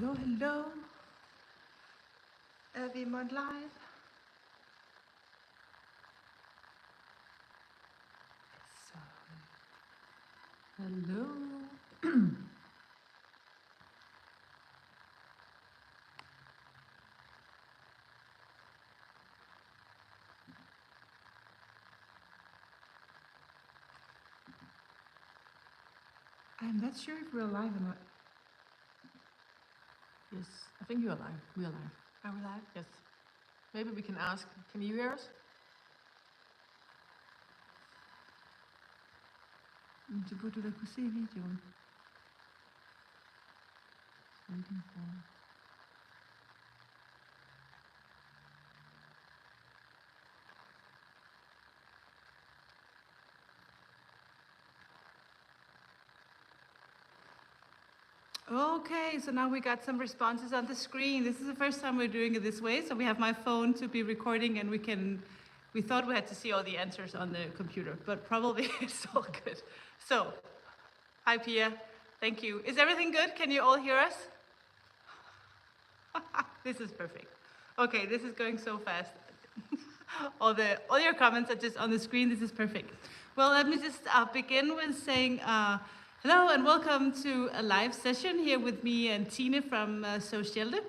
Hello, hello. Everyone live. So, hello. I'm not sure if we're live or not. Yes, I think you are live. We are live. Are we live? Yes. Maybe we can ask, can you hear us? Så burde du da kunne se videoen. Waiting for... Okay, so now we got some responses on the screen. This is the first time we're doing it this way, so we have my phone to be recording and we thought we had to see all the answers on the computer, but probably it's all good. So, hi Pia, thank you. Is everything good? Can you all hear us? This is perfect. Okay, this is going so fast. all your comments are just on the screen. This is perfect. Well, let me just begin with saying hello and welcome to a live session here with me and Tine from Socielde.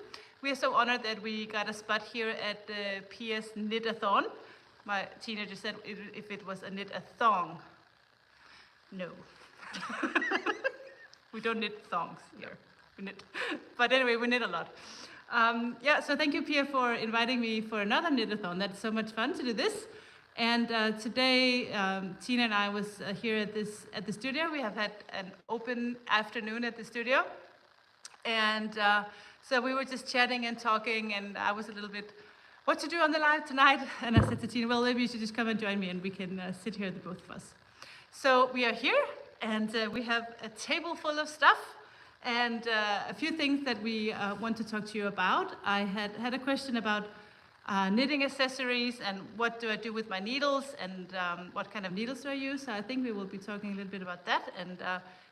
We are so honored that we got a spot here at the PS Knit-a-thon. My Tine just said if it was a knit-a-thong. No. We don't knit thongs here. We knit. But anyway, we knit a lot. Yeah, so thank you, Pia, for inviting me for another knit-a-thon. That's so much fun to do this. And today, Tina and I was here at the studio. We have had an open afternoon at the studio. And so we were just chatting and talking, and I was a little bit, what to do on the live tonight? And I said to Tina, well, maybe you should just come and join me, and we can sit here, the both of us. So we are here, and we have a table full of stuff. And a few things that we want to talk to you about. I had a question about knitting accessories and what do I do with my needles and what kind of needles do I use. So I think we will be talking a little bit about that. And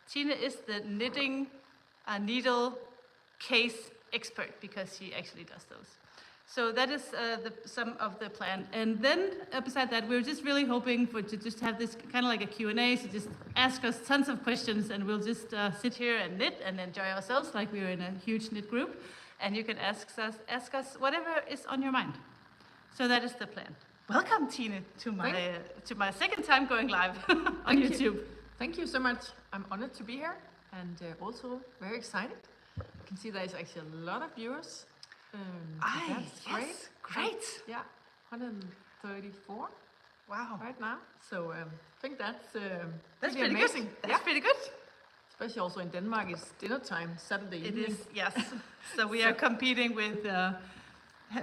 Tina is the knitting needle case expert because she actually does those. So that is some of the plan. And then beside that, we're just really hoping to just have this kind of like a Q&A. So just ask us tons of questions and we'll just sit here and knit and enjoy ourselves like we're in a huge knit group. And you can ask us whatever is on your mind. So that is the plan. Welcome, Tina, to my second time going live on YouTube. Thank you so much. I'm honored to be here and also very excited. You can see there's actually a lot of viewers. That's great. Yeah, 134. Wow. Right now. So I think that's pretty amazing. Good. That's pretty good. Especially also in Denmark, it's dinner time, Saturday evening. It is, yes. So we are competing with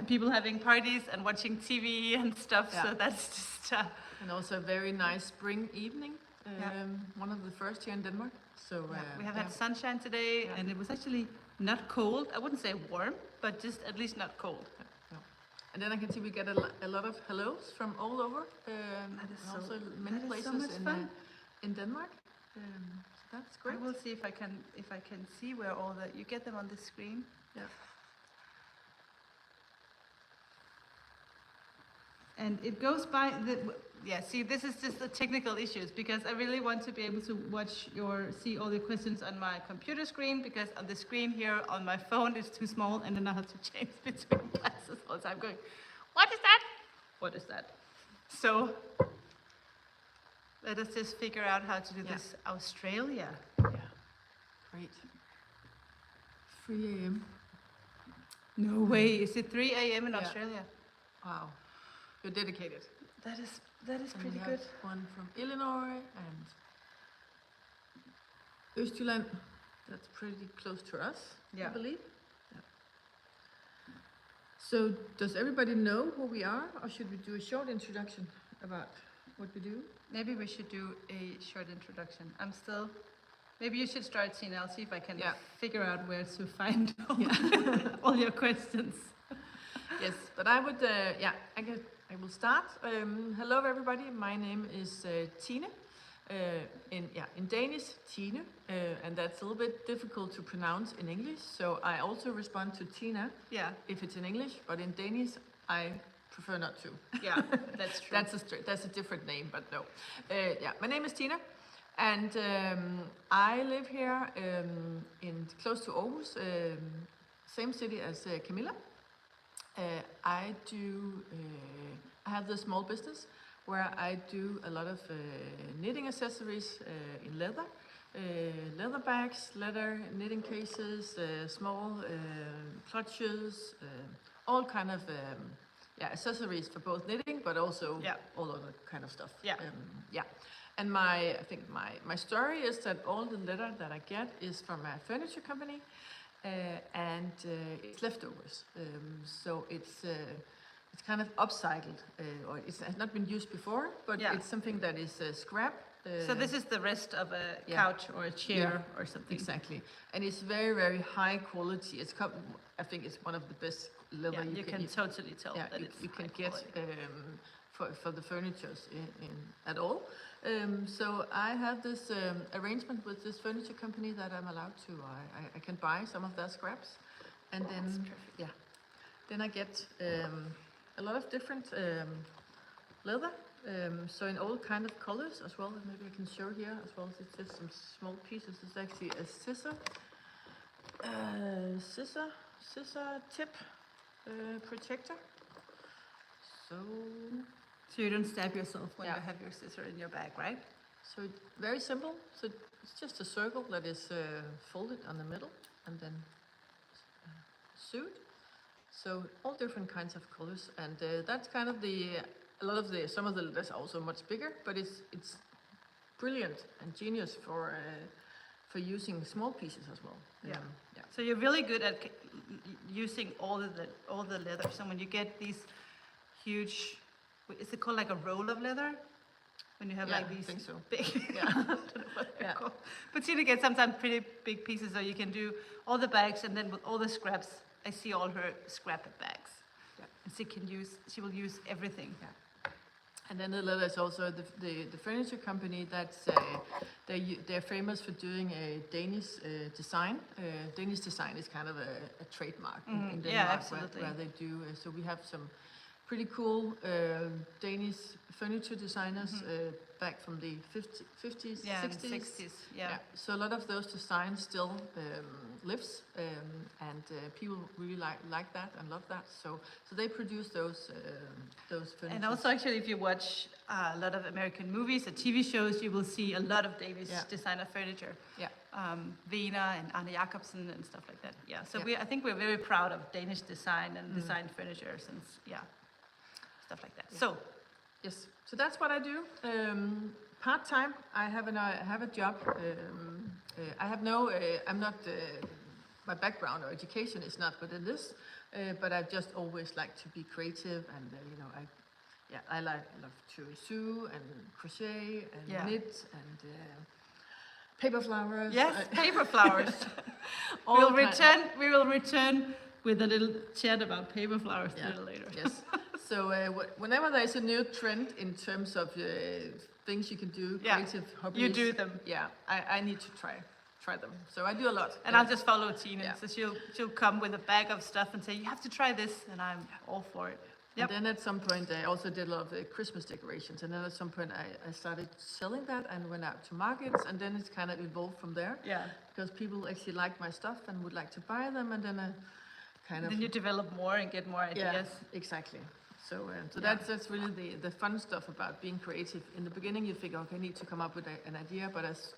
people having parties and watching TV and stuff. Yeah. So that's just... And also a very nice spring evening. One of the first here in Denmark. So we have had sunshine today, and it was actually not cold. I wouldn't say warm, but just at least not cold. And then I can see we get a lot of hellos from all over. Also many places in Denmark. So that's great. I will see if I can see where all the you get them on the screen. Yeah. And it goes by see, this is just the technical issues because I really want to be able to see all the questions on my computer screen because on the screen here on my phone is too small and then I have to change between glasses all the time going, what is that? What is that? So let us just figure out how to do this. Australia. Yeah. Great. 3 a.m. No way. Is it 3 a.m. in Australia? Wow. You're dedicated. That is pretty we good. Have one from Illinois and Östjylland. That's pretty close to us, I believe. Yeah. So does everybody know who we are, or should we do a short introduction about what we do? Maybe we should do a short introduction. Maybe you should start, Tina. I'll see if I can figure out where to find all your questions. Yes, but I would, I will start. Hello everybody, my name is Tine. In Danish, Tine, and that's a little bit difficult to pronounce in English. So I also respond to Tina. Yeah. If it's in English, but in Danish, I prefer not to. Yeah, that's true. That's a different name, but no. My name is Tina, and I live here in close to Aarhus, same city as Camilla. I have this small business where I do a lot of knitting accessories in leather, leather bags, leather knitting cases, small clutches, all kind of accessories for both knitting, but also all other kind of stuff. And I think my story is that all the leather that I get is from a furniture company, and it's leftovers. So it's kind of upcycled, or it has not been used before, but it's something that is scrap. So this is the rest of a couch or a chair or something. Exactly, and it's very, very high quality. I think it's one of the best leather you can totally tell that you can get for the furniture at all. So I have this arrangement with this furniture company that I'm allowed to. I can buy some of their scraps, and then I get a lot of different leather. So in all kind of colors as well. And maybe I can show here as well. It's just some small pieces. It's actually a scissor tip protector. So you don't stab yourself when you have your scissor in your bag, right? So very simple. So it's just a circle that is folded on the middle and then sewed. So all different kinds of colors, and that's kind of some of the letters are also much bigger, but it's brilliant and genius for using small pieces as well. So you're really good at using all the leather. So when you get these huge, is it called like a roll of leather? When you have like these big, I don't know what they're called. But you get sometimes pretty big pieces, so you can do all the bags, and then with all the scraps, I see all her scrap bags. Yeah. And she will use everything. Yeah. And then the leather is also the furniture company that's they're famous for doing a Danish design. Danish design is kind of a trademark in Denmark, where they do. So we have some pretty cool Danish furniture designers back from the 50s, 60s. Yeah. So a lot of those designs still lives, and people really like that and love that. So they produce those furniture. And also, actually, if you watch a lot of American movies or TV shows, you will see a lot of Danish designer furniture. Yeah. Vena and Arne Jacobsen and stuff like that. Yeah. So I think we're very proud of Danish design and design furniture, since stuff like that. Yeah. So. Yes, so that's what I do. Part-time, I have a job. I have I'm not, my background or education is not within this, but I just always like to be creative, and I love to sew and crochet and knit and paper flowers. Yes, paper flowers. We will return with a little chat about paper flowers a little later. Yes. So whenever there's a new trend in terms of things you can do, creative hobbies, you do them. Yeah, I need to try them. So I do a lot. And I'll just follow Tina. Yeah. So she'll come with a bag of stuff and say, you have to try this, and I'm all for it. Yep. And then at some point I also did a lot of Christmas decorations, and then at some point I started selling that and went out to markets, and then it's kind of evolved from there. Yeah. Because people actually like my stuff and would like to buy them, and then Then you develop more and get more ideas. Yeah, exactly. So that's really the fun stuff about being creative. In the beginning, you think, okay, I need to come up with an idea, but as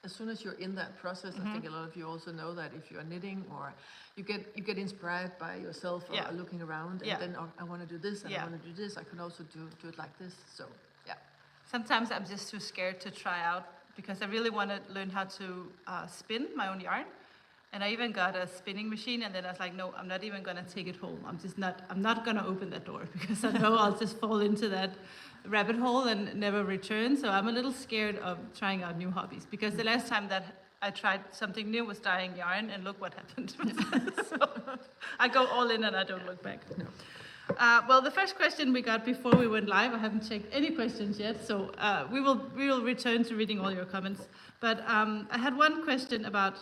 soon as you're in that process, I think a lot of you also know that if you're knitting or you get inspired by yourself or looking around, and then I want to do this and I want to do this. I can also do it like this. So sometimes I'm just too scared to try out, because I really want to learn how to spin my own yarn. And I even got a spinning machine, and then I was like, no, I'm not even gonna take it home. I'm not gonna open that door, because I know I'll just fall into that rabbit hole and never return. So I'm a little scared of trying out new hobbies, because the last time that I tried something new was dyeing yarn, and look what happened. So I go all in and I don't look back. No. Well, the first question we got before we went live, I haven't checked any questions yet, so we will return to reading all your comments. But I had one question about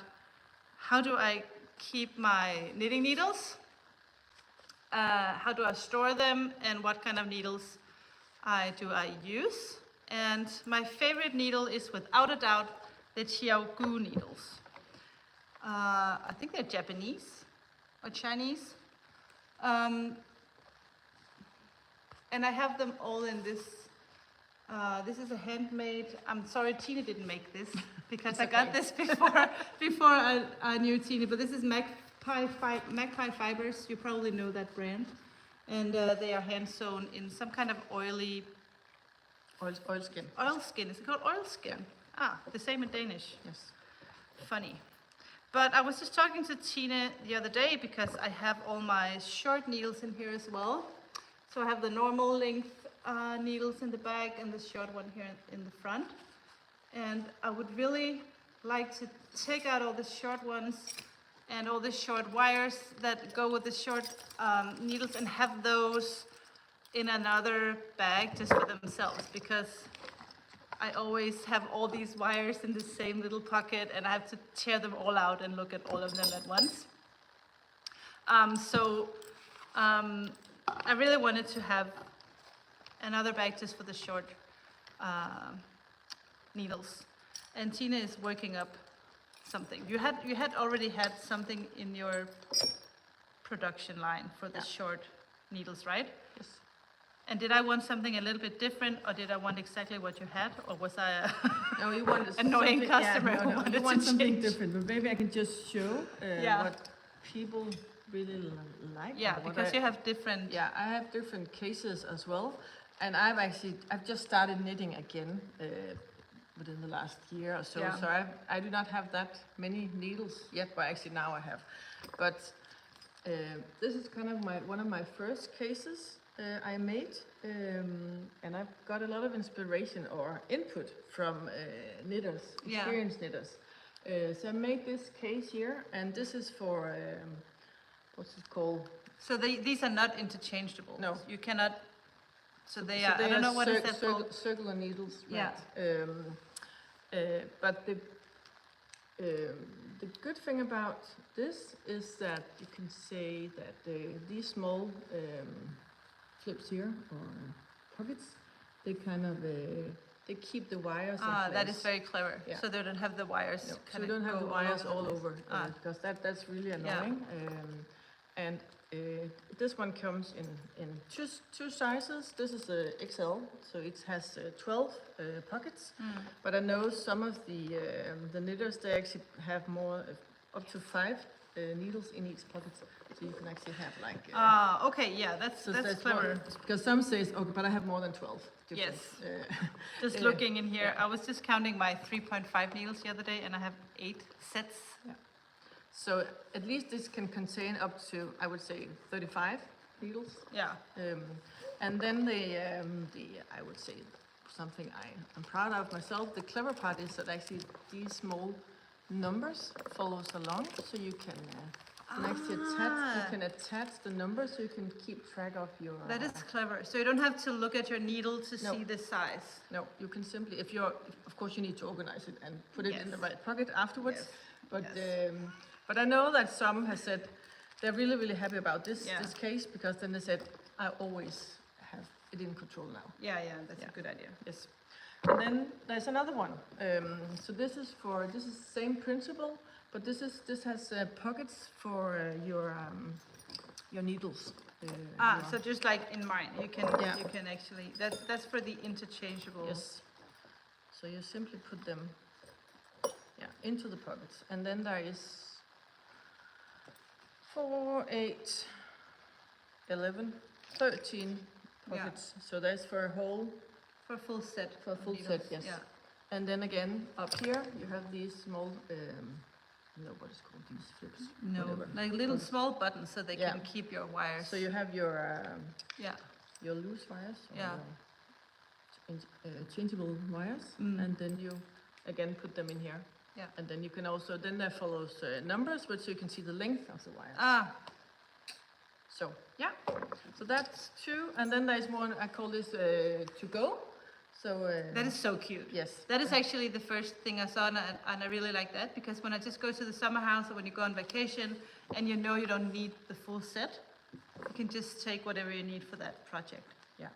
how do I keep my knitting needles? How do I store them, and what kind of needles do I use? And my favorite needle is, without a doubt, the Xiaogu needles. I think they're Japanese or Chinese. And I have them all in this. This is a handmade. I'm sorry, Tina didn't make this because I got this before I knew Tina. But this is Magpie Fibers. You probably know that brand, and they are hand sewn in some kind of oily Oilskin. oilskin. Is it called oilskin? Yeah. Ah, the same in Danish. Yes. Funny. But I was just talking to Tina the other day because I have all my short needles in here as well. So I have the normal length needles in the back and the short one here in the front. And I would really like to take out all the short ones and all the short wires that go with the short needles and have those in another bag just for themselves, because I always have all these wires in the same little pocket and I have to tear them all out and look at all of them at once. I really wanted to have another bag just for the short needles. And Tina is working up something. You had already had something in your production line for the short needles, right? Yes. And did I want something a little bit different, or did I want exactly what you had, or was I a No, you want annoying something- customer Yeah, who no, wanted you want to something change? different, but maybe I can just show Yeah. what people really like. Yeah, or what because you have different. Yeah, I have different cases as well, and I've just started knitting again within the last year or so. Yeah. So I do not have that many needles yet, but actually now I have. But this is kind of one of my first cases I made, and I've got a lot of inspiration or input from knitters, Yeah. experienced knitters. So I made this case here, and this is for what's it called? So these are not interchangeable. No. You cannot. So they So are. I don't know what is that circular, called. circular needles. Yeah. Right? But the good thing about this is that you can say that these small clips here, or pockets, they kind of they keep the wires in place. That is very clever. Yeah. So they don't have the wires. No, so kind you of don't have go the wires over all the place. over, because that's really annoying. And this one comes in two sizes. This is a XL, so it has 12 pockets. But I know some of the knitters, they actually have more, up to 5 needles in each pocket, so you can actually have like. Okay, yeah, that's that's clever. one- because some says, okay, but I have more than 12. different, Yes. Just looking in here, I was just counting my 3.5 needles the other day, and I have 8 sets. So at least this can contain up to, I would say, 35 needles. Yeah. And then I would say something I'm proud of myself. The clever part is that actually these small numbers follows along, so you can actually attach the numbers, so you can keep track of your. That is clever. So you don't have to look at your needle to No. see the size. No, you can simply, of course, you need to organize it and put it in the Yes. right pocket afterwards. Yes. But Yes. but I know that some have said they're really happy about this Yeah. this case, because then they said I always have it in control now. Yeah, that's Yeah. a good idea. Yes. And then there's another one. So this is the same principle, but this has pockets for your needles. So just like in mine, you can actually, that's for the interchangeable. Yes. So you simply put them into the pockets, and then there is 4, 8, 11, 13 pockets. So that's for a whole, For a full set. for a of full needles. set, yes. Yeah. And then again, up here, you have these small, I don't know what it's called, these flips. No, whatever. like little small buttons so they Yeah. can keep your wires. So you have your Yeah. loose wires, or Yeah. your changeable wires, and then you again put them in here. Yeah. And then you can also, then there follows numbers, but so you can see the length of the wires. So yeah, so that's 2, and then there's one, I call this to go. So That is so cute. yes, That is actually the first thing I saw, and I really like that, because when I just go to the summer house or when you go on vacation and you know you don't need the full set, you can just take whatever you need for that project. yeah,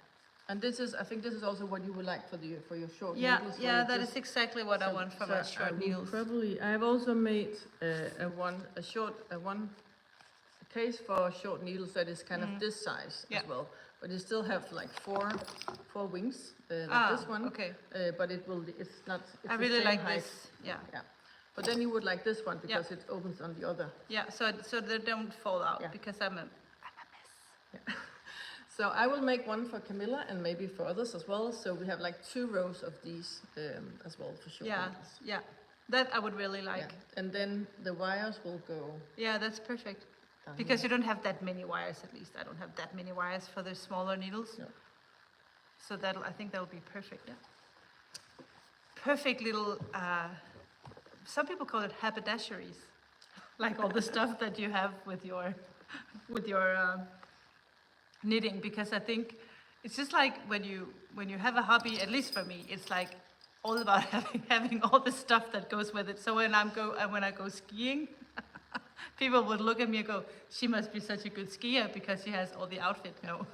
and this is, I think this is also what you would like for your short Yeah, needles. yeah, that is exactly what I want for my short needles. Probably, I've also made one case for short needles that is kind of this size Yeah. as well, but you still have like four wings, like this one. Okay. But it's not. It's I the really same like height. this. Yeah. Yeah. But then you would like this one because it opens on the other. Yeah. So they don't fall out, Yeah. because I'm a mess. Yeah. So I will make one for Camilla and maybe for others as well. So we have like 2 rows of these as well for short Yeah. needles. Yeah. That I would really like. Yeah. And then the wires will go. Yeah, that's perfect. down Because here. you don't have that many wires, at least. I don't have that many wires for the smaller needles. No. So I think that'll be perfect. Yeah. Perfect little, some people call it haberdasheries. Like all the stuff that you have with your knitting, because I think it's just like when you have a hobby, at least for me, it's like all about having all the stuff that goes with it. So when I go skiing, people would look at me and go, "She must be such a good skier because she has all the outfit." No.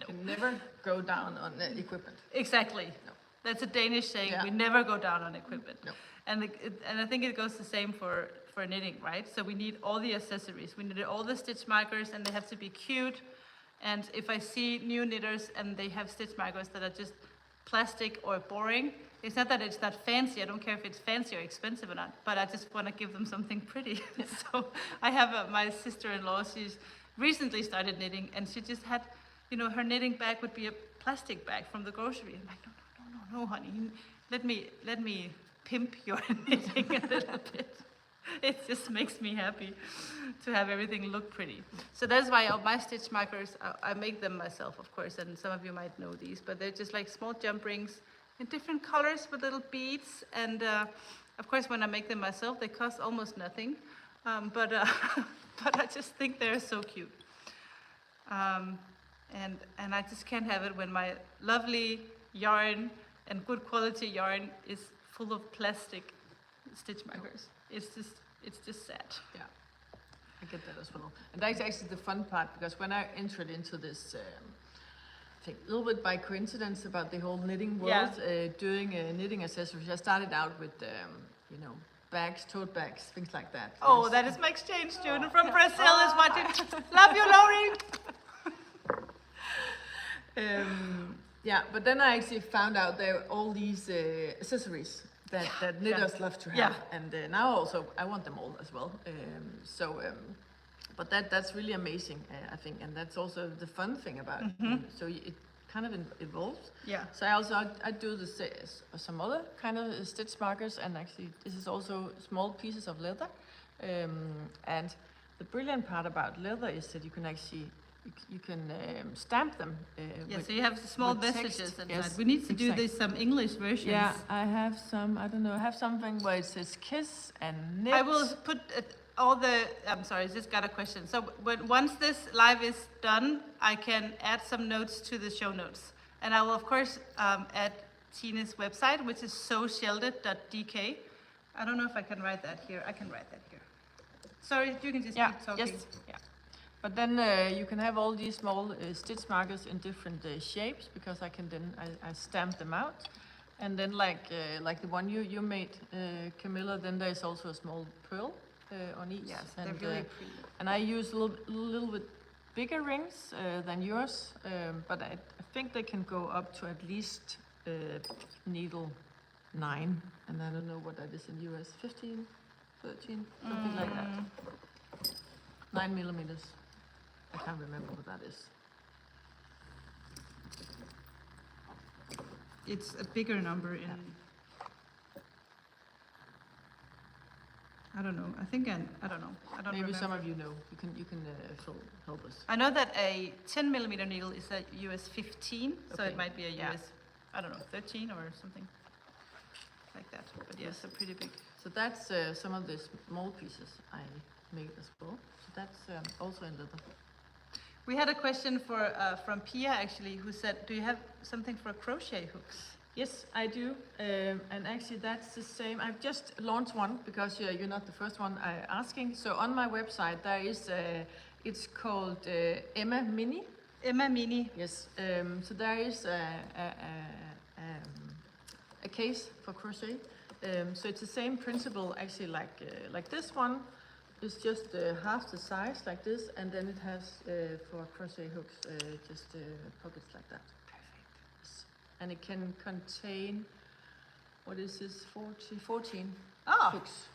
You never go down on equipment. Exactly. No. That's a Danish saying. Yeah. We never go down on equipment. No. And I think it goes the same for knitting, right? So we need all the accessories. We need all the stitch markers, and they have to be cute. And if I see new knitters and they have stitch markers that are just plastic or boring, it's not that it's not fancy. I don't care if it's fancy or expensive or not, but I just want to give them something pretty. So I have my sister-in-law. She's recently started knitting, and she just had, her knitting bag would be a plastic bag from the grocery. I'm like, no, honey, let me pimp your knitting a little bit. It just makes me happy to have everything look pretty. So that's why all my stitch markers, I make them myself, of course, and some of you might know these, but they're just like small jump rings in different colors with little beads. And of course, when I make them myself, they cost almost nothing. But I just think they're so cute. And I just can't have it when my lovely yarn and good quality yarn is full of plastic stitch markers. It's just sad. Yeah, I get that as well. And that's actually the fun part, because when I entered into this, I think a little bit by coincidence about the whole knitting world, doing knitting accessories, I started out with, bags, tote bags, things like that. Oh, that is my exchange student from Brazil is watching. Love you, Laurie. Yeah, but then I actually found out there are all these accessories that knitters love to have, and now also I want them all as well. But that's really amazing, I think, and that's also the fun thing about it. So it kind of evolves. Yeah. So I do some other kind of stitch markers, and actually this is also small pieces of leather. And the brilliant part about leather is that you can actually stamp them. So you have small with messages text. inside. Yes, We need to do exactly. this some English versions. Yeah, I have some. I don't know. I have something where it says kiss and knit. I will put all the. I'm sorry, I just got a question. So once this live is done, I can add some notes to the show notes, and I will of course add Tina's website, which is soshelded.dk. I don't know if I can write that here. I can write that here. Sorry, you can just keep talking. Yes. Yeah. But then you can have all these small stitch markers in different shapes, because I can then I stamp them out, and then like the one you made, Camilla. Then there's also a small pearl on each. Yes, and, they're really pretty. And I use a little bit bigger rings than yours, but I think they can go up to at least needle 9, and I don't know what that is in US. 15, 13, something like that. 9 millimeters. I can't remember what that is. It's a bigger number in. I don't know. I think I don't know. I don't Maybe remember. some of you know. You can help us. I know that a 10 millimeter needle is a US 15, so Okay. it might be a Yeah. US, I don't know, 13 or something like that. But yes, they're pretty big. So that's some of the small pieces I made as well. So that's also in leather. We had a question from Pia actually, who said, "Do you have something for crochet hooks?" Yes, I do, and actually that's the same. I've just launched one because you're not the first one asking. So on my website there is it's called Emma Mini. Emma Mini. Yes. So there is a case for crochet. So it's the same principle actually like this one. It's just half the size like this, and then it has for crochet hooks just pockets like that. Perfect. And it can contain, what is this, 14 hooks.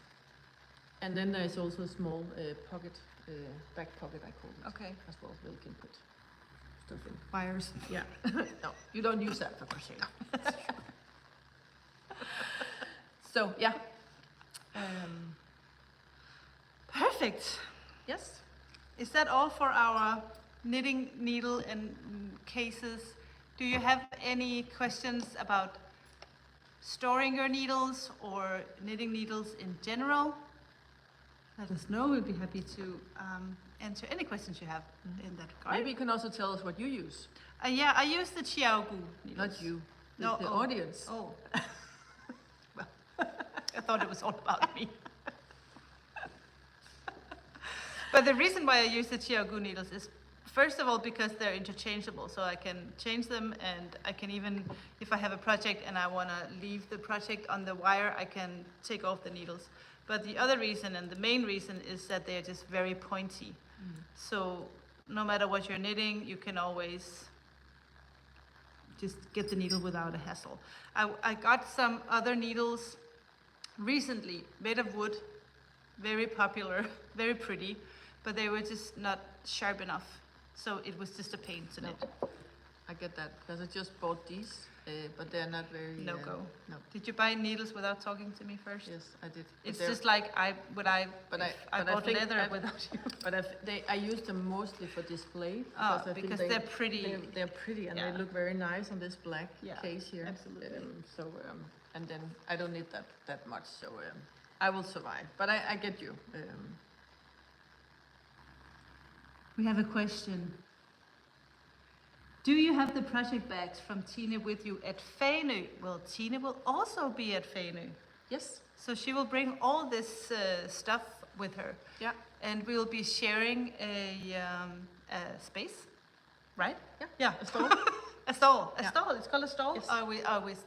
And then there's also a small pocket, back pocket I call it. Okay. As well, where you can put stuff in. Wires. Yeah. No, you don't use that for crochet. So, yeah. Perfect. Yes. Is that all for our knitting needle and cases? Do you have any questions about storing your needles or knitting needles in general? Let us know. We'll be happy to answer any questions you have in that regard. Maybe you can also tell us what you use. Yeah, I use the Chiaogu needles. Not you. No, The audience. Oh. Well, I thought it was all about me. But the reason why I use the Chiaogu needles is, first of all, because they're interchangeable. So I can change them, and I can even, if I have a project and I want to leave the project on the wire, I can take off the needles. But the other reason, and the main reason, is that they are just very pointy. So no matter what you're knitting, you can always just get the needle without a hassle. I got some other needles recently, made of wood, very popular, very pretty, but they were just not sharp enough. So it was just a pain to knit. I get that, because I just bought these, but they're not very... No go. No. Did you buy needles without talking to me first? Yes, I did. It's just like I bought think leather without you. But I use them mostly for display. Oh, I think because they're pretty. They're pretty, and Yeah. they look very nice on this black Yeah, case here. absolutely. And then I don't need that much, so I will survive. But I get you. We have a question. Do you have the project bags from Tine with you at Fanø? Well, Tine will also be at Fanø. Yes. So she will bring all this stuff with her. Yeah. And we'll be sharing a space, right? Yeah. Yeah. A stall. A stall. A Yeah. stall. It's called a stall. Yes. I always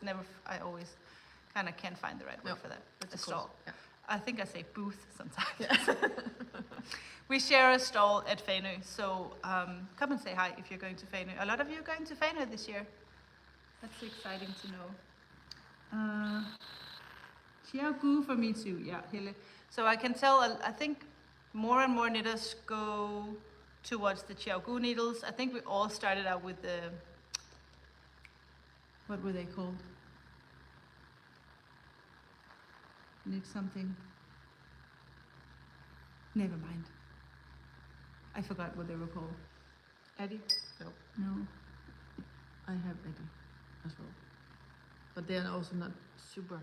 kind of can't find the right word for that. That's A of course, stall. yeah. I think I say booth sometimes. We share a stall at Fanø, so come and say hi if you're going to Fanø. A lot of you are going to Fanø this year. That's exciting to know. Chiaogu for me too, yeah, Hille. So I can tell, I think more and more knitters go towards the Chiaogu needles. I think we all started out with the, what were they called? Knit something. Never mind. I forgot what they were called. Eddie? No. No. I have Eddie as well. But they are also not super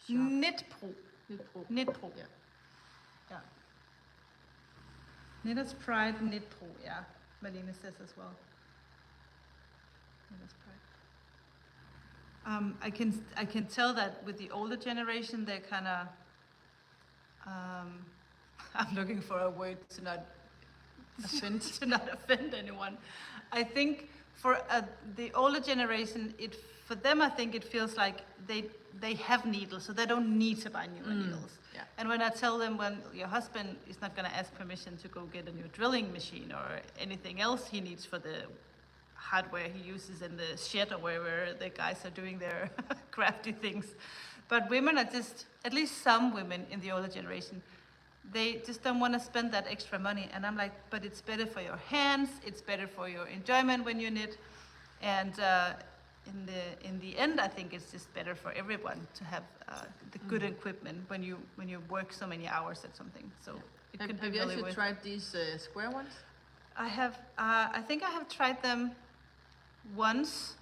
sharp. Knit Pro. Knit Pro. Knit Pro. Yeah. Yeah. Knitter's Pride, Knit Pro, yeah. Marlene says as well. Knitter's Pride. I can tell that with the older generation, they're kind of, I'm looking for a word to not offend, to not offend anyone. I think for the older generation, for them, I think it feels like they have needles, so they don't need to buy newer needles. Yeah. And when I tell them, when your husband is not going to ask permission to go get a new drilling machine or anything else he needs for the hardware he uses in the shed or wherever the guys are doing their crafty things. But women are just, at least some women in the older generation, they just don't want to spend that extra money. And I'm like, but it's better for your hands, it's better for your enjoyment when you knit. And in the end, I think it's just better for everyone to have the good equipment when you work so many hours at something. So it could be Have you really actually worth. tried these square ones? I have. I think I have tried them once,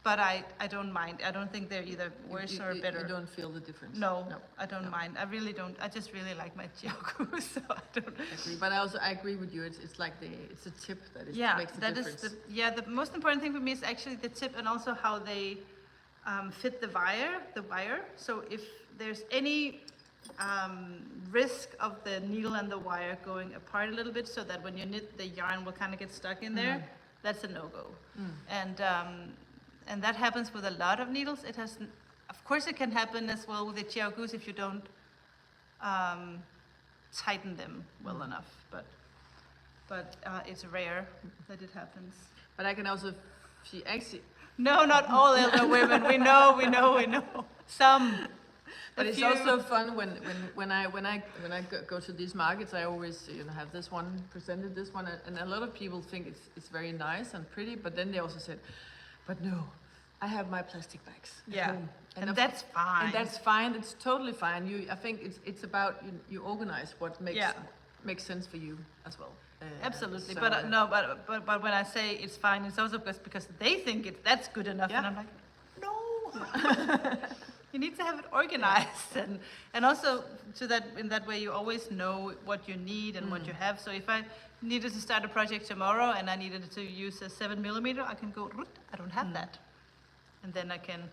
but I don't mind. I don't think they're either worse or better. You don't feel the difference? No, I don't mind. I really don't. I just really like my Chiaoku, so I don't agree. But I agree with you. It's like it's a tip that makes the difference. The most important thing for me is actually the tip and also how they fit the wire. So if there's any risk of the needle and the wire going apart a little bit, so that when you knit, the yarn will kind of get stuck in there, that's a no-go. And that happens with a lot of needles. It has, of course, it can happen as well with the Chiaokus if you don't tighten them well enough. But it's rare that it happens. But I can also see actually. No, not all elder women. We know. Some. But it's also fun when I go to these markets. I always have this one presented, this one, and a lot of people think it's very nice and pretty. But then they also said, "But no, I have my plastic bags at home." And that's fine. And that's fine. It's totally fine. I think it's about you organize what makes sense for you as well. Absolutely. So, but when I say it's fine, it's also because they think that's good enough, and I'm like, no. You need to have it organized, and also in that way you always know what you need and what you have. So if I needed to start a project tomorrow and I needed to use a 7mm, I can go, I don't have that. And then I can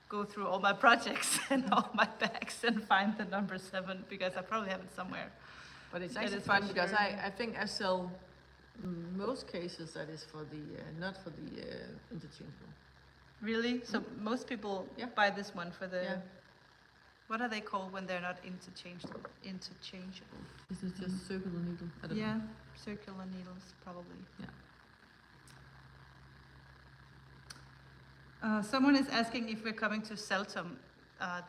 go through all my projects and all my bags and find the number 7, because I probably have it somewhere. But it's actually fun because I think I sell most cases that is for the not for the interchangeable. Really? So most people buy this one for the. Yeah. What are they called when they're not interchangeable? Is it just circular needle? I don't know. Circular needles probably. Yeah. Someone is asking if we're coming to Seltum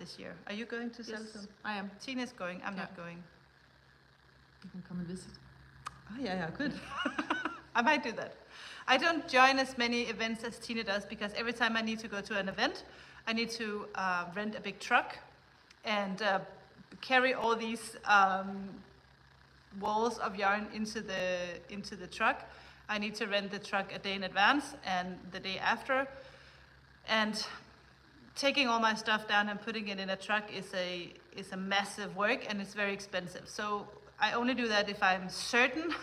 this year. Are you going to Seltum? Yes, I am. Tina's going. I'm not going. You can come and visit. Oh yeah, good. I might do that. I don't join as many events as Tina does, because every time I need to go to an event, I need to rent a big truck and carry all these walls of yarn into the truck. I need to rent the truck a day in advance and the day after. And taking all my stuff down and putting it in a truck is a massive work, and it's very expensive. So I only do that if I'm certain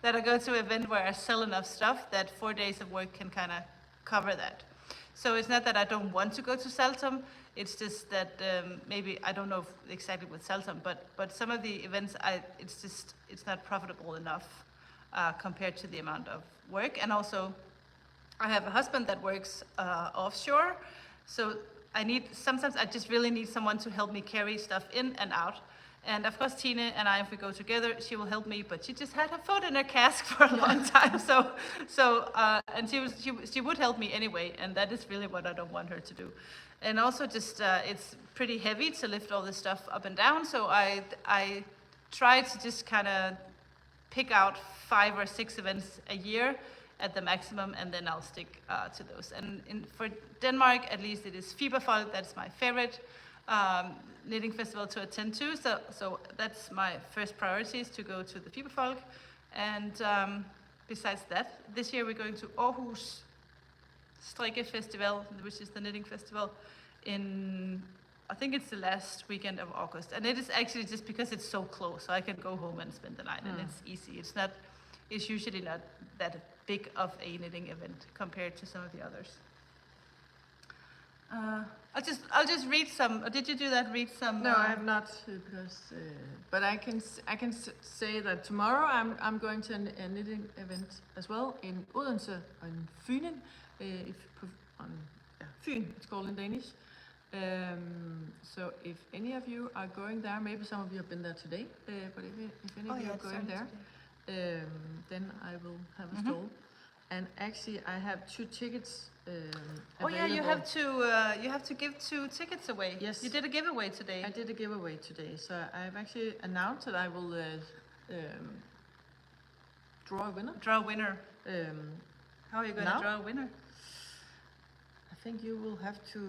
that I go to an event where I sell enough stuff that 4 days of work can kind of cover that. So it's not that I don't want to go to Seltum, it's just that maybe, I don't know exactly with Seltum, but some of the events, it's not profitable enough compared to the amount of work. And also, I have a husband that works offshore, so sometimes I just really need someone to help me carry stuff in and out. And of course, Tina and I, if we go together, she will help me, but she just had her foot in her cask for a long time. And she would help me anyway, and that is really what I don't want her to do. And also just, it's pretty heavy to lift all this stuff up and down, so I try to just kind of pick out 5 or 6 events a year at the maximum, and then I'll stick to those. And for Denmark, at least, it is Fiberfolk. That's my favorite knitting festival to attend to. So that's my first priority, is to go to the Fiberfolk. And besides that, this year we're going to Aarhus Strikke Festival, which is the knitting festival in, I think it's the last weekend of August. And it is actually just because it's so close, so I can go home and spend the night, and it's easy. It's usually not that big of a knitting event compared to some of the others. I'll just read some. Did you do that? Read some. No, I have not, because. But I can say that tomorrow I'm going to a knitting event as well in Odense on Fynen. Fyn, it's called in Danish. So if any of you are going there, maybe some of you have been there today. But if any of you are going there, then I will have a stall. And actually, I have 2 tickets. Available. You have to give 2 tickets away. Yes, you did a giveaway today. I did a giveaway today, so I've actually announced that I will draw a winner. Draw a winner. How are you going to draw a winner? I think you will have to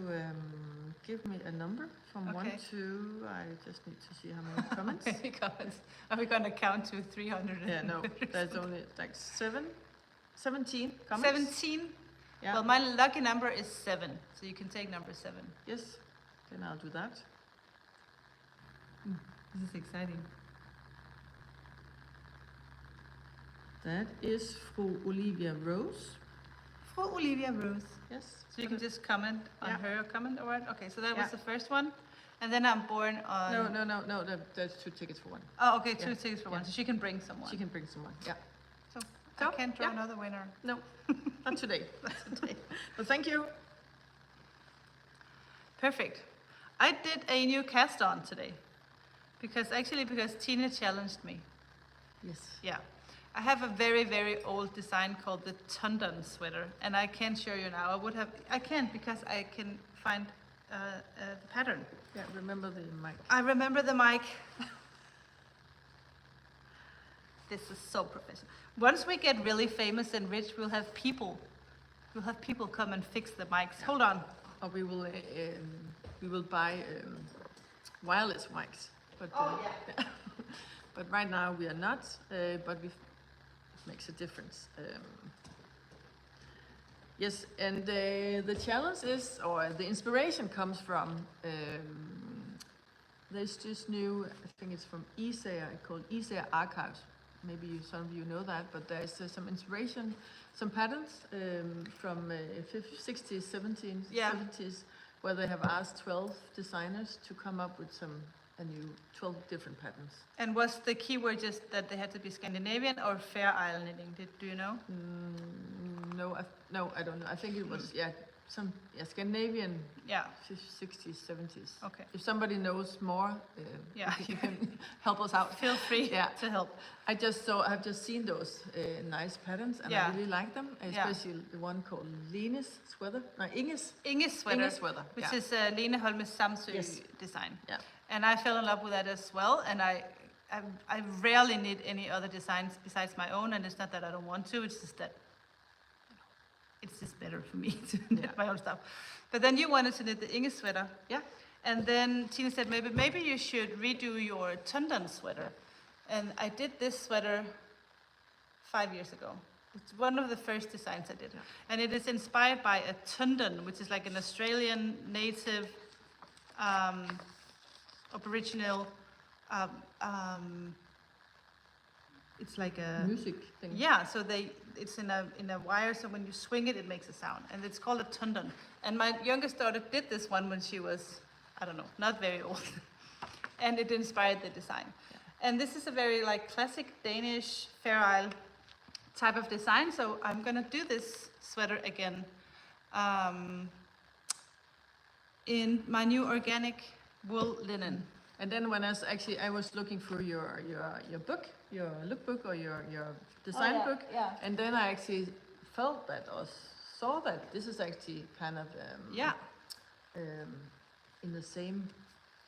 give me a number from 1 to. I just need to see how many comments. Are we going to count to 300? Yeah, no, there's only like 17 comments. 17? Yeah. Well, my lucky number is 7, so you can take number 7. Yes, then I'll do that. This is exciting. That is Fru Olivia Rose. For Olivia Rose. Yes. So you can just comment on Yeah. her comment or what? Okay, so that Yeah. was the first one. And then I'm born on... No, that's 2 tickets for one. Oh, okay, 2 Yeah. tickets for Yeah. one. So she can bring someone. She can bring someone, yeah. So So, I can't draw yeah. another winner. No, not today. Not today. But thank you. Perfect. I did a new cast on today. Because Tina challenged me. Yes. Yeah. I have a very, very old design called the Tundon sweater, and I can't show you now. I can't because I can find the pattern. Yeah, remember the mic. I remember the mic. This is so professional. Once we get really famous and rich, we'll have people come and fix the mics. Yeah. Hold on. Or we will buy wireless mics. But, Yeah. but right now we are not, but it makes a difference. Yes, and the challenge is, or the inspiration comes from, there's this new, I think it's from Isager, called Isager Archives. Maybe some of you know that, but there's some inspiration, some patterns from 60s, 70s, Yeah. 70s, where they have asked 12 designers to come up with a new 12 different patterns. And was the keyword just that they had to be Scandinavian or Fair Isle knitting? Do you know? No, I don't know. I think it was some Scandinavian Yeah. 60s, 70s. Okay. If somebody knows more, Yeah. you can help us out. Feel free Yeah. to help. I've just seen those nice patterns, and Yeah. I really like them. Yeah. Especially the one called Lene's sweater. No, Inge's Sweater, sweater. which Yeah. is Lene Holmes Samsø Yes. design. Yeah. And I fell in love with that as well. And I rarely knit any other designs besides my own. And it's not that I don't want to. It's just that it's just better for me to knit Yeah. my own stuff. But then you wanted to knit the Inge sweater. Yeah. And then Tina said maybe you should redo your Tundon sweater. And I did this sweater 5 years ago. It's one of the first designs I did. Yeah. And it is inspired by a Tundon, which is like an Australian native Aboriginal, it's like a Music thing. yeah. So it's in a wire. So when you swing it, it makes a sound, and it's called a tundon. And my youngest daughter did this one when she was, I don't know, not very old, and it inspired the design. Yeah. And this is a very like classic Danish Fair Isle type of design. So I'm gonna do this sweater again in my new organic wool linen. And then when I was looking for your book, your lookbook or your design book, and then I actually felt that or saw that this is actually kind of in the same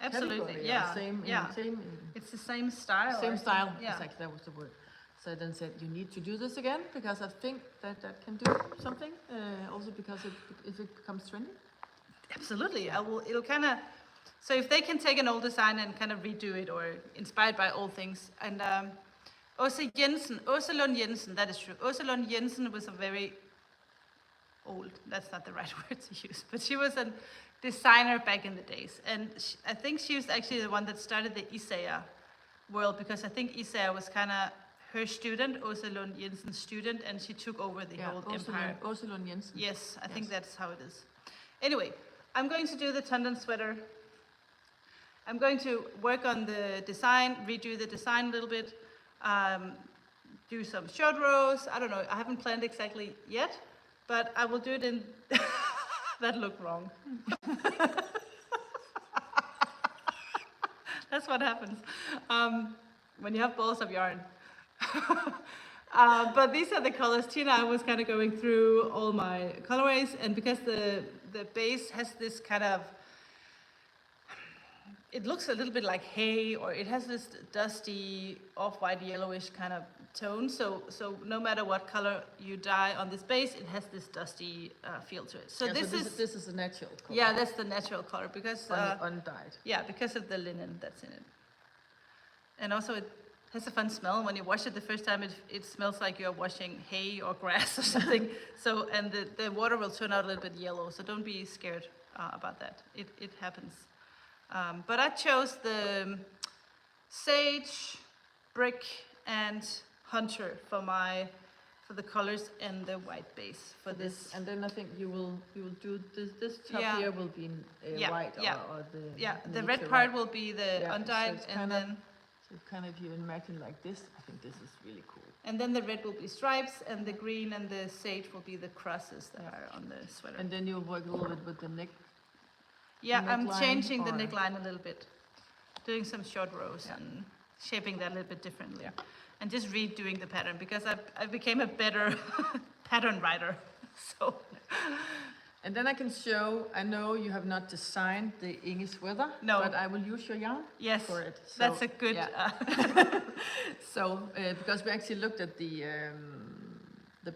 Absolutely, category, yeah, same it's the same style. same style. Yeah. Exactly, that was the word. So I then said, you need to do this again because I think that can do something. Also because if it becomes trendy. Absolutely, it'll kind of. So if they can take an old design and kind of redo it or inspired by old things. And Åse Lund Jensen, that is true. Åse Lund Jensen was a very old, that's not the right word to use, but she was a designer back in the days. And I think she was actually the one that started the Isager world, because I think Isager was kind of her student, Åse Lund Jensen's student, and she took over the whole empire. Åse Lund Jensen. Yes, I think that's how it is. Anyway, I'm going to do the Tundon sweater. I'm going to work on the design, redo the design a little bit, do some short rows. I don't know, I haven't planned exactly yet, but I will do it in, that looked wrong. That's what happens when you have balls of yarn. But these are the colors. Tina was kind of going through all my colorways, and because the base has this kind of, it looks a little bit like hay, or it has this dusty, off-white, yellowish kind of tone. So no matter what color you dye on this base, it has this dusty feel to it. So this is a natural color. Yeah, that's the natural color because undyed. yeah, because of the linen that's in it, and also it has a fun smell. When you wash it the first time, it smells like you're washing hay or grass or something. So, and the water will turn out a little bit yellow. So don't be scared about that. It happens. But I chose the sage, brick, and hunter for the colors and the white base for this. And then I think you will do this top Yeah. here will be white or the The red nature part white. will be the Yeah, so undyed, it's and kind then of, so kind of you imagine like this. I think this is really cool. the red will be stripes, and the green and the sage will be the crosses that are on the sweater. And then you'll work a little bit with the neck. Yeah, I'm neckline, changing the or- neckline a little bit, doing some short rows and shaping that a little bit differently, and just redoing the pattern because I became a better pattern writer. So. And then I can show, I know you have not designed the Inge sweater, No. but I will use your yarn Yes, for it. So, that's a good. yeah. So, because we actually looked at the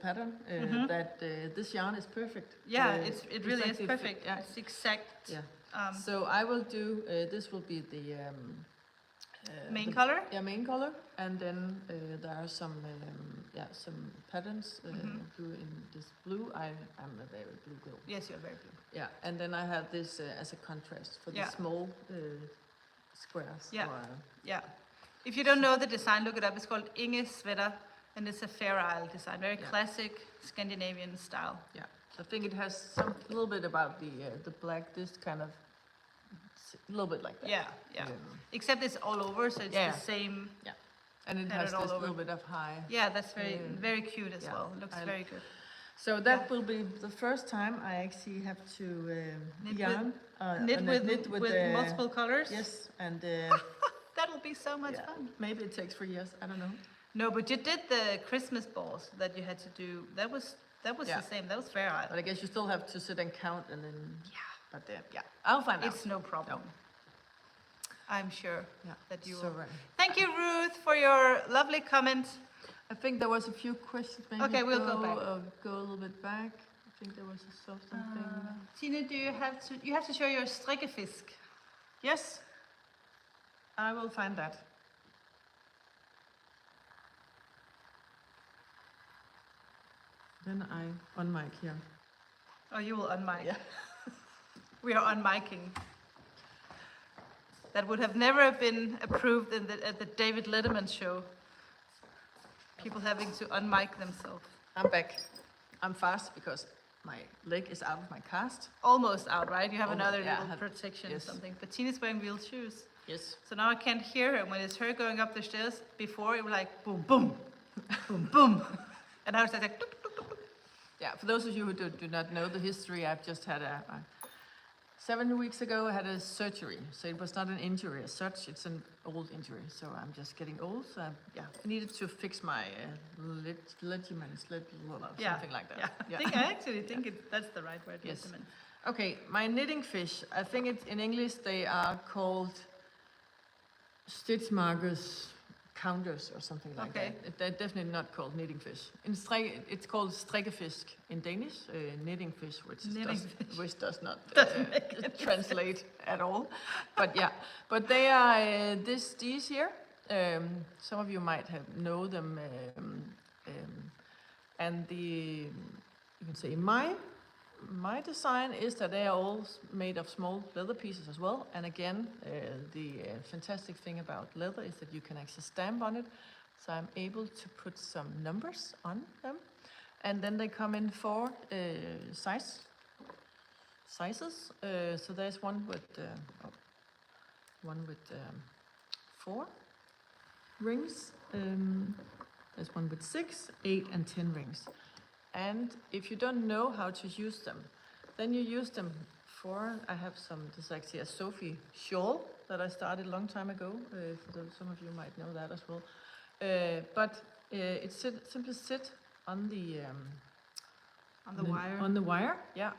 pattern, that this yarn is perfect. Yeah, it really is exactly perfect. yeah. It's exact. Yeah. So I will do, this will be the Main color? Yeah, main color. And then there are some patterns do in this blue. I'm a very blue girl. Yes, you're very blue. Yeah, and then I have this as a contrast for the Yeah. small squares. Yeah. Or, Yeah. If you don't know the design, look it up. It's called Inge sweater, and it's a Fair Isle design, very classic Scandinavian style. yeah. So I think it has a little bit about the black, this kind of, a little bit like that. Yeah, yeah. Except it's all over, so it's the same. Yeah. And it pattern has all this over. little bit of high. Yeah, that's very cute as yeah. well. Looks very good. So that will be the first time I actually have to yarn. Knit with multiple colors. Yes, and That'll be so much fun. maybe it takes 3 years. I don't know. No, but you did the Christmas balls that you had to do. That was the same. That was Fair Isle. But I guess you still have to sit and count and then. Yeah. But I'll find out. It's no problem. I'm sure that you will. Right. Thank you, Ruth, for your lovely comment. I think there was a few questions. Maybe Okay, we'll go back. Go a little bit back. I think there was a something. Tina, do you have to show your strikkefisk? Yes, I will find that. Then I on mic here. Oh, you will unmic. Yeah. We are unmiking. That would have never been approved at the David Letterman show. People having to unmic themselves. I'm back. I'm fast because my leg is out of my cast. Almost out, right? You have Almost, another yeah, little protection or yes. something. But Tina's wearing real shoes. Yes. So now I can't hear her. When it's her going up the stairs, before it was like boom, boom, boom, boom. And now it's like tuk, tuk, tuk, tuk. Yeah, for those of you who do not know the history, I've just had 7 weeks ago, I had a surgery. So it was not an injury as such, it's an old injury. So I'm just getting old. So I needed to fix my ligaments, something like that. Yeah. I actually think that's the right word. Yes. Ligament. Okay, my knitting fish. I think it's in English they are called stitch markers, counters or something like that. They're definitely not called knitting fish. It's called strikkefisk in Danish, knitting fish, which does not translate at all. But but they are these here. Some of you might know them, and you can say my design is that they are all made of small leather pieces as well. And again, the fantastic thing about leather is that you can actually stamp on it. So I'm able to put some numbers on them. And then they come in 4 sizes. So there's one with 4 rings. There's one with 6, 8, and 10 rings. And if you don't know how to use them, then you use them for, this is actually a Sophie shawl that I started a long time ago. Some of you might know that as well. But it simply sit on the wire. On the wire, yeah.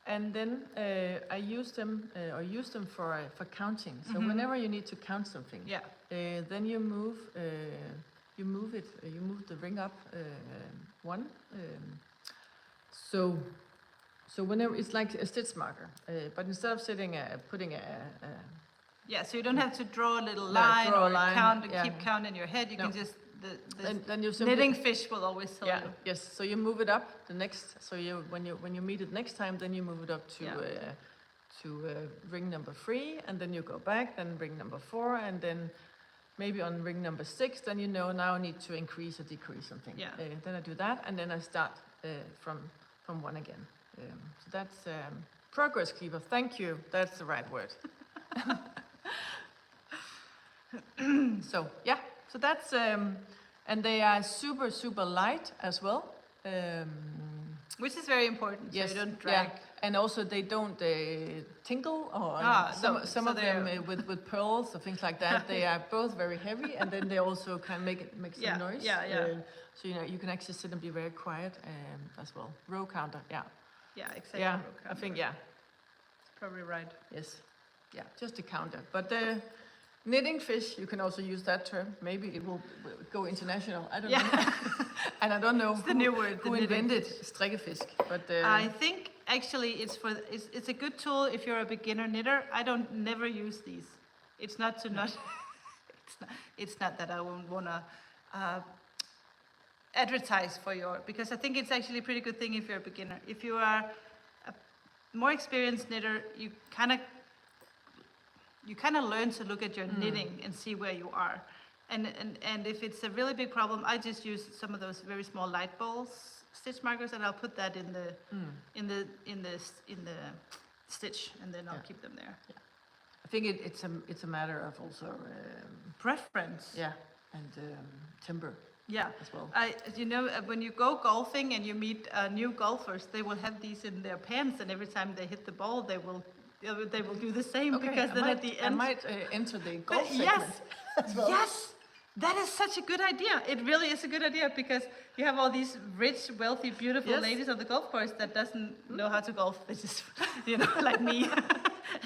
And then I use them for counting. So whenever you need to count something, then you move the ring up one. So whenever it's like a stitch marker, but instead of putting Yeah, so you don't have to draw a little No, line draw a or line, count, yeah. keep count in your head. You No. can just, Then you simply, knitting fish will always tell yeah, you. yes. So you move it up the next. So you when you meet it next time, then you move it up to ring number 3, and then you go back, then ring number 4, and then maybe on ring number 6, then you know now I need to increase or decrease something. Yeah. Then I do that, and then I start from 1 again. So that's progress keeper. Thank you. That's the right word. So yeah, so that's and they are super super light as well. Which is very important, Yes, so you don't drag. yeah, and also they don't tingle or so some of them they're- with pearls or things like that. They are both very heavy, and then they also can make some Yeah, noise. yeah. So you can actually sit and be very quiet as well. Row counter, yeah, Yeah, exactly. yeah. I think yeah, Probably right. yes, yeah, just a counter. But knitting fish, you can also use that term. Maybe it will go international. I don't know. And I don't know the new word, who the knitting invented strikkefisk. But I think actually it's a good tool if you're a beginner knitter. I don't never use these. It's not to not. It's not that I won't wanna advertise for your, because I think it's actually a pretty good thing if you're a beginner. If you are a more experienced knitter, you kind of learn to look at your knitting and see where you are. And if it's a really big problem, I just use some of those very small light balls stitch markers, and I'll put that in the stitch, and then I'll keep them there. Yeah. I think it's a matter of also Preference. yeah, and timber Yeah. as well. When you go golfing and you meet new golfers, they will have these in their pants, and every time they hit the ball, they will do the same, Okay, because then at the end. I might enter the golf But segment. yes, yes, that is such a good idea. It really is a good idea, because you have all these rich, wealthy, beautiful Yes. ladies on the golf course that doesn't know how to golf. They just, like me,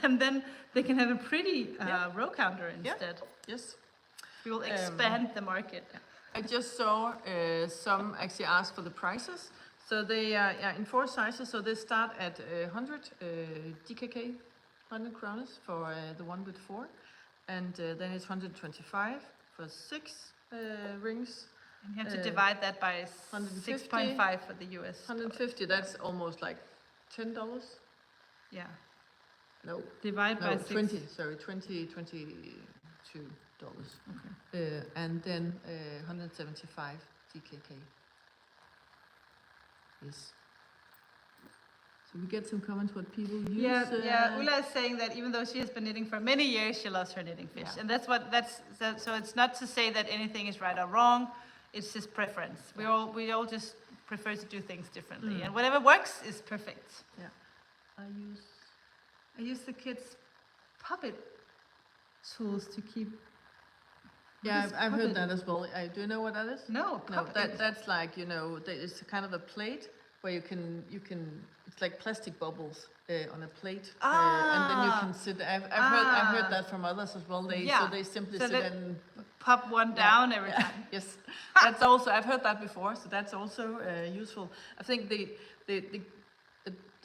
and then they can have a pretty row counter instead. Yes. We will expand the market. I just saw some actually ask for the prices. So they are in 4 sizes. So they start at 100 DKK, 100 kroners for the one with 4, and then it's 125 for 6 rings. And you have to divide that by 150. 6.5 for the US. 150. That's almost like $10. Yeah. No, Divide by 6. 20. Sorry, $22. Okay. And then 175 DKK. Yes. So we get some comments what people use. Yeah. Ulla is saying that even though she has been knitting for many years, she loves her knitting fish, Yeah. and so it's not to say that anything is right or wrong. It's just preference. We all just prefer to do things differently, and whatever works is perfect. Yeah. I use the kids' puppet tools to keep. Yeah, is I've heard puppet? that as well. Do you know what that is? No, No, puppet. that's like it's a kind of a plate where you can it's like plastic bubbles on a plate, and then you can sit. I've heard that from others as well. So they simply So sit they and pop one down every time. Yes, that's also I've heard that before. So that's also useful. I think the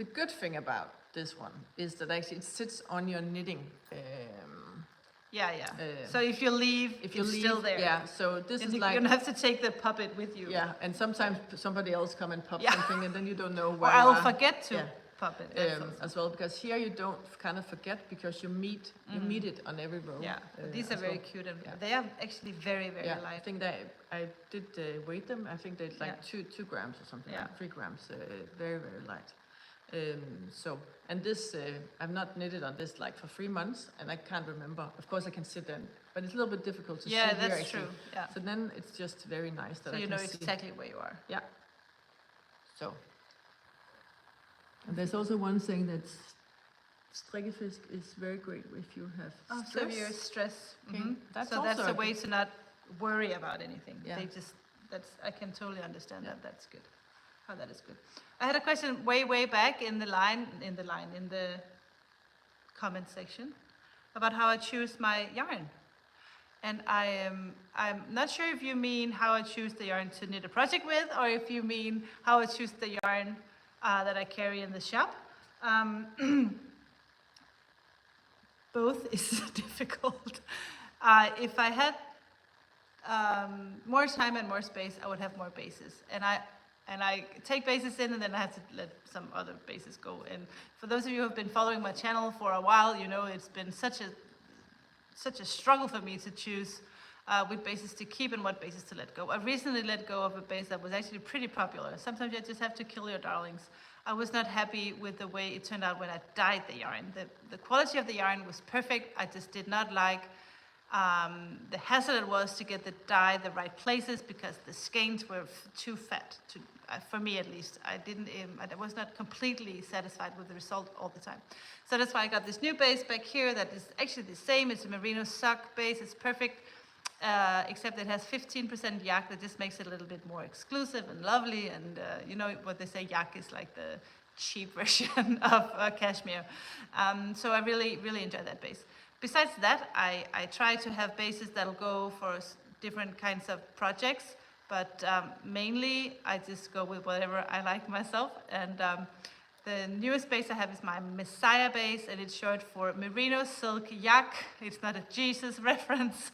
good thing about this one is that actually it sits on your knitting. Yeah. So if you leave, If you it's leave, still there. yeah. So this is You like don't have to take the puppet with you. yeah, and sometimes somebody else come and pop Yeah. something, and then you don't know Or where you I'll are. forget to Yeah. pop it. That's also- As well, because here you don't kind of forget because you meet it on every row. Yeah, but these are as very well. cute, and Yeah. they are actually very, very Yeah, I light. think that I did weight them. I think they're like Yeah. 2 grams or something, Yeah. like 3 grams. Very very light. And this I've not knitted on this like for 3 months, and I can't remember. Of course, I can sit in, but it's a little bit difficult to Yeah, see here that's actually. true. Yeah, So then it's just very nice that so I you can know see. exactly where you are. Yeah. So. And there's also one saying that strikkefisk is very great if you have stress. Severe stress. Okay, Mhm. that's So that's also a way to not worry about anything. Yeah. I can totally understand Yeah. that. That's good. Oh, that is good. I had a question way back in the comment section about how I choose my yarn. And I'm not sure if you mean how I choose the yarn to knit a project with, or if you mean how I choose the yarn that I carry in the shop. both is difficult. If I had more time and more space, I would have more bases. And I take bases in, and then I have to let some other bases go. And for those of you who have been following my channel for a while, you know it's been such a struggle for me to choose which bases to keep and what bases to let go. I recently let go of a base that was actually pretty popular. Sometimes you just have to kill your darlings. I was not happy with the way it turned out when I dyed the yarn. The quality of the yarn was perfect. I just did not like the hassle it was to get the dye the right places because the skeins were too fat, for me at least. I was not completely satisfied with the result all the time. So that's why I got this new base back here that is actually the same. It's a merino sock base. It's perfect, except it has 15% yak. That just makes it a little bit more exclusive and lovely. And you know what they say, yak is like the cheap version of cashmere. So I really, really enjoy that base. Besides that, I try to have bases that'll go for different kinds of projects, but mainly I just go with whatever I like myself. And the newest base I have is my Messiah base, and it's short for Merino Silk Yak. It's not a Jesus reference.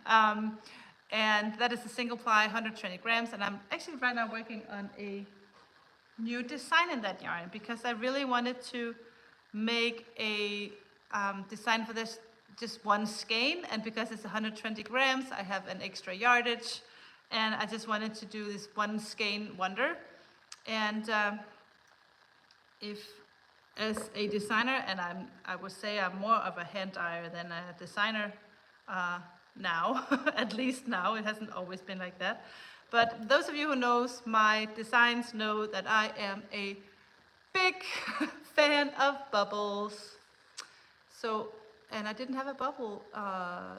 And that is a single ply, 120 grams. And I'm actually right now working on a new design in that yarn because I really wanted to make a design for this just one skein, and because it's 120 grams, I have an extra yardage, and I just wanted to do this one skein wonder. And if, as a designer, and I would say I'm more of a hand dyer than a designer now, at least now, it hasn't always been like that. But those of you who knows my designs know that I am a big fan of bubbles. So, and I didn't have a bubble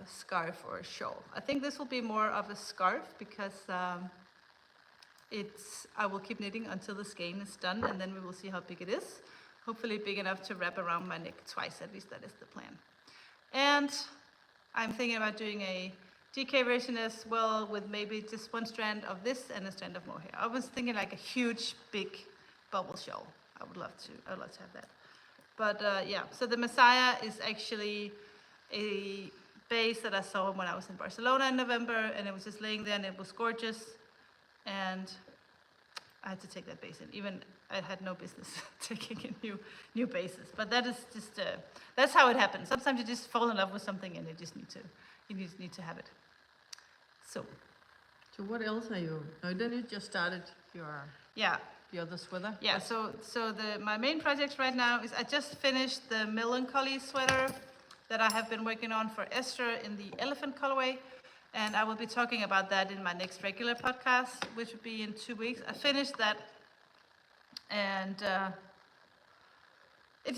scarf or a shawl. I think this will be more of a scarf because I will keep knitting until the skein is done, and then we will see how big it is. Hopefully big enough to wrap around my neck twice, at least that is the plan. And I'm thinking about doing a DK version as well, with maybe just one strand of this and a strand of mohair. I was thinking like a huge, big bubble shawl. I would love to have that. But yeah, so the Messiah is actually a base that I saw when I was in Barcelona in November, and it was just laying there and it was gorgeous. And I had to take that base in. Even I had no business taking in new bases. But that is just, that's how it happens. Sometimes you just fall in love with something and you just need to have it. So what else are you? No, then you just started your other sweater. Yeah. So my main project right now is I just finished the melancholy sweater that I have been working on for Esther in the elephant colorway, and I will be talking about that in my next regular podcast, which will be in 2 weeks. I finished that, and it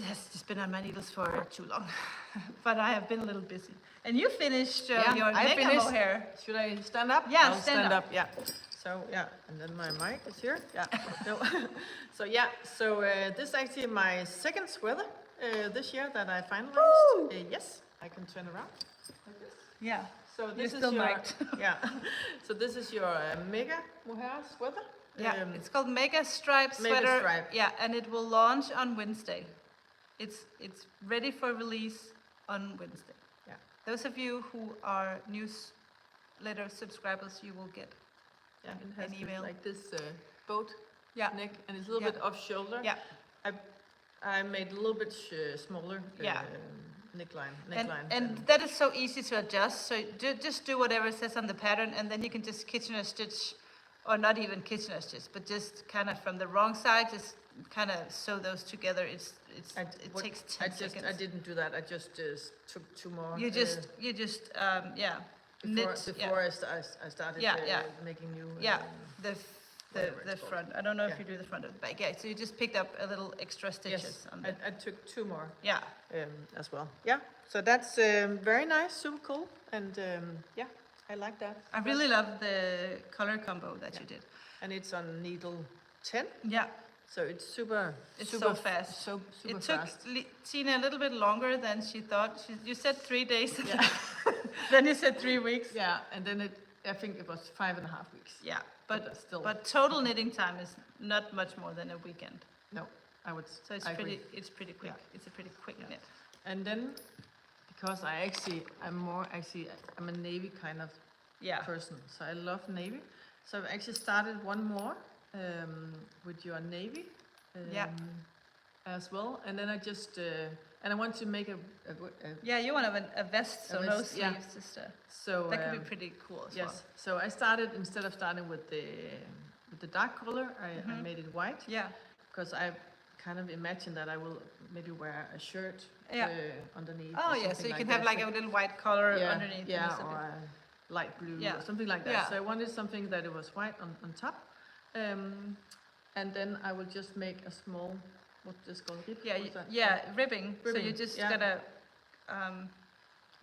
has just been on my needles for too long, but I have been a little busy. And you finished your mega mohair. Should I stand up? Yeah, I'll stand up. Yeah. So yeah, and then my mic is here. Yeah. No. So yeah. So this is actually my second sweater this year that I finalized. Yes, I can turn around like this. Yeah. So this You're is still your mic'd. yeah. So this is your mega mohair sweater. Yeah, it's called Mega Stripe Sweater. Mega Stripe. Yeah, and it will launch on Wednesday. It's ready for release on Wednesday. Yeah. Those of you who are newsletter subscribers, you will get it has an email. like this boat neck, and it's a little bit off shoulder. Yeah. I made a little bit smaller neckline. And that is so easy to adjust. So just do whatever it says on the pattern, and then you can just Kitchener stitch, or not even Kitchener stitch, but just kind of from the wrong side, just kind of sew those together. It takes 10 seconds. I didn't do that. I just took two more. You just before I started making new. The front. I don't know if you do the front or the back. Yeah, so you just picked up a little extra stitches. Yes, I took two more. Yeah. As well. Yeah. So that's very nice, super cool, and I like that. I really love the color combo that you did. And it's on needle 10. Yeah. So it's super so fast. So super fast. It took Tina a little bit longer than she thought. You said 3 days. Yeah. Then you said 3 weeks. Yeah, and then I think it was 5.5 weeks. Yeah, but total knitting time is not much more than a weekend. No, I would. So it's pretty quick. Yeah. It's a pretty quick knit. And then because I'm a navy kind of person, so I love navy. So I've actually started one more with your navy as well, and then I just and I want to make a you want a vest, so no vest, sleeves, sister. So that could be pretty cool as well. So I started, instead of starting with the dark color, I made it white. Yeah. Because I kind of imagine that I will maybe wear a shirt underneath. Oh yeah, so you can have like a little white color underneath. Yeah, or a light blue or something like that. So I wanted something that it was white on top. And then I will just make a small, what's this called? Ribbing. So you just gotta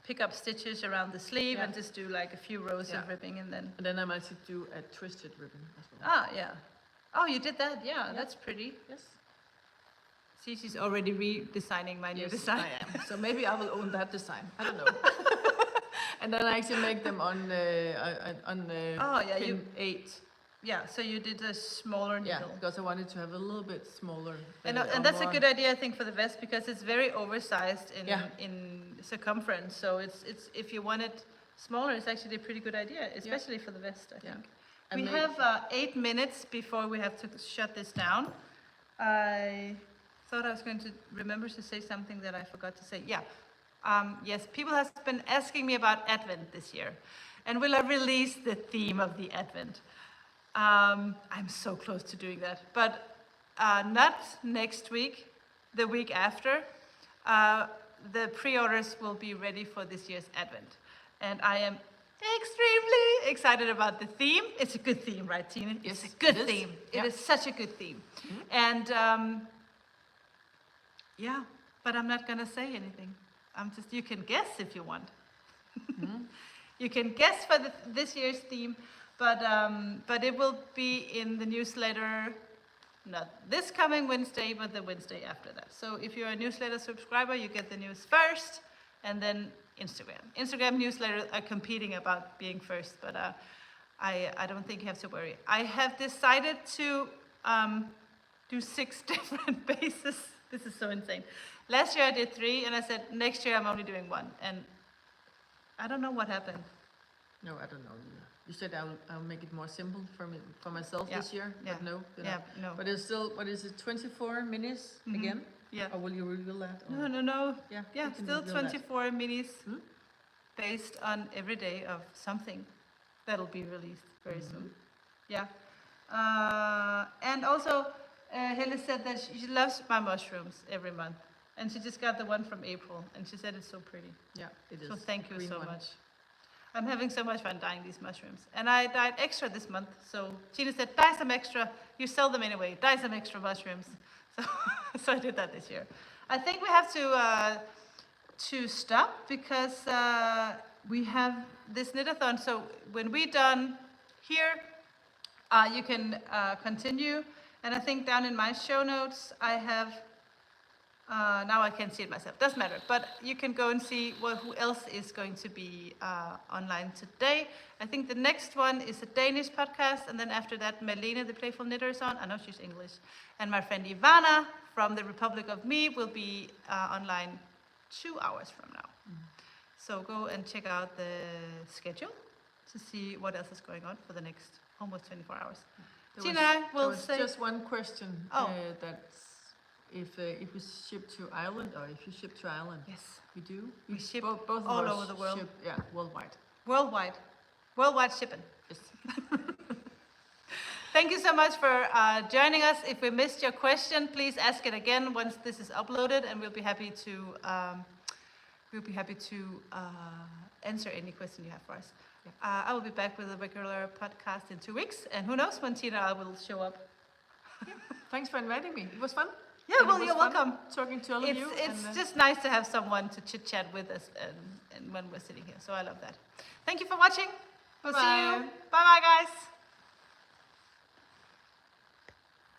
pick up stitches around the sleeve and just do like a few rows of ribbing, and then I might do a twisted ribbon as well. Ah, yeah. Oh, you did that? Yeah, that's pretty. Yes. See, she's already redesigning my new design. I am. So maybe I will own that design. I don't know. And then I actually make them on pin 8. Yeah, so you did a smaller needle. Yeah, because I wanted to have a little bit smaller. And that's a good idea, I think, for the vest, because it's very oversized in circumference. So it's if you want it smaller, it's actually a pretty good idea, especially for the vest, I think. We have 8 minutes before we have to shut this down. I thought I was going to remember to say something that I forgot to say. Yeah. Yes, people have been asking me about Advent this year. And will I release the theme of the Advent? I'm so close to doing that. But not next week, the week after. The pre-orders will be ready for this year's Advent. And I am extremely excited about the theme. It's a good theme, right, Tina? Yes, it's a good theme. It is such a good theme. And but I'm not gonna say anything. You can guess if you want. You can guess for this year's theme, but it will be in the newsletter, not this coming Wednesday, but the Wednesday after that. So if you're a newsletter subscriber, you get the news first, and then Instagram newsletters are competing about being first, but I don't think you have to worry. I have decided to do 6 different bases. This is so insane. Last year I did 3, and I said next year I'm only doing 1, and I don't know what happened. No, I don't know. You said I'll make it more simple for myself this year, but no. No. But it's still, what is it, 24 minis again? Yeah. Or will you reveal that? Or? No. Yeah, still 24 minis based on every day of something that'll be released very soon. Yeah. And also, Helle said that she loves my mushrooms every month. And she just got the one from April, and she said it's so pretty. Yeah, it is. So thank you so much. I'm having so much fun dyeing these mushrooms. And I dyed extra this month, so Gina said, dye some extra. You sell them anyway. Dye some extra mushrooms. So I did that this year. I think we have to stop because we have this knit-a-thon. So when we're done here, you can continue. And I think down in my show notes, I have, now I can't see it myself, doesn't matter. But you can go and see who else is going to be online today. I think the next one is a Danish podcast. And then after that, Melina, the Playful Knitter, is on. I know she's English. And my friend Ivana from the Republic of Me will be online 2 hours from now. So go and check out the schedule to see what else is going on for the next almost 24 hours. Tina will say... just one question. That's if we ship to Ireland, or if you ship to Ireland. Yes. We do? We ship both all over the world. Ship, worldwide. Worldwide shipping. Yes. Thank you so much for joining us. If we missed your question, please ask it again once this is uploaded, and we'll be happy to answer any question you have for us. I will be back with a regular podcast in 2 weeks, and who knows when Tina will show up. Thanks for inviting me. It was fun. Yeah, well, you're welcome. Talking to all of you. It's just nice to have someone to chit-chat with us and when we're sitting here, so I love that. Thank you for watching. We'll see you. Bye-bye, guys.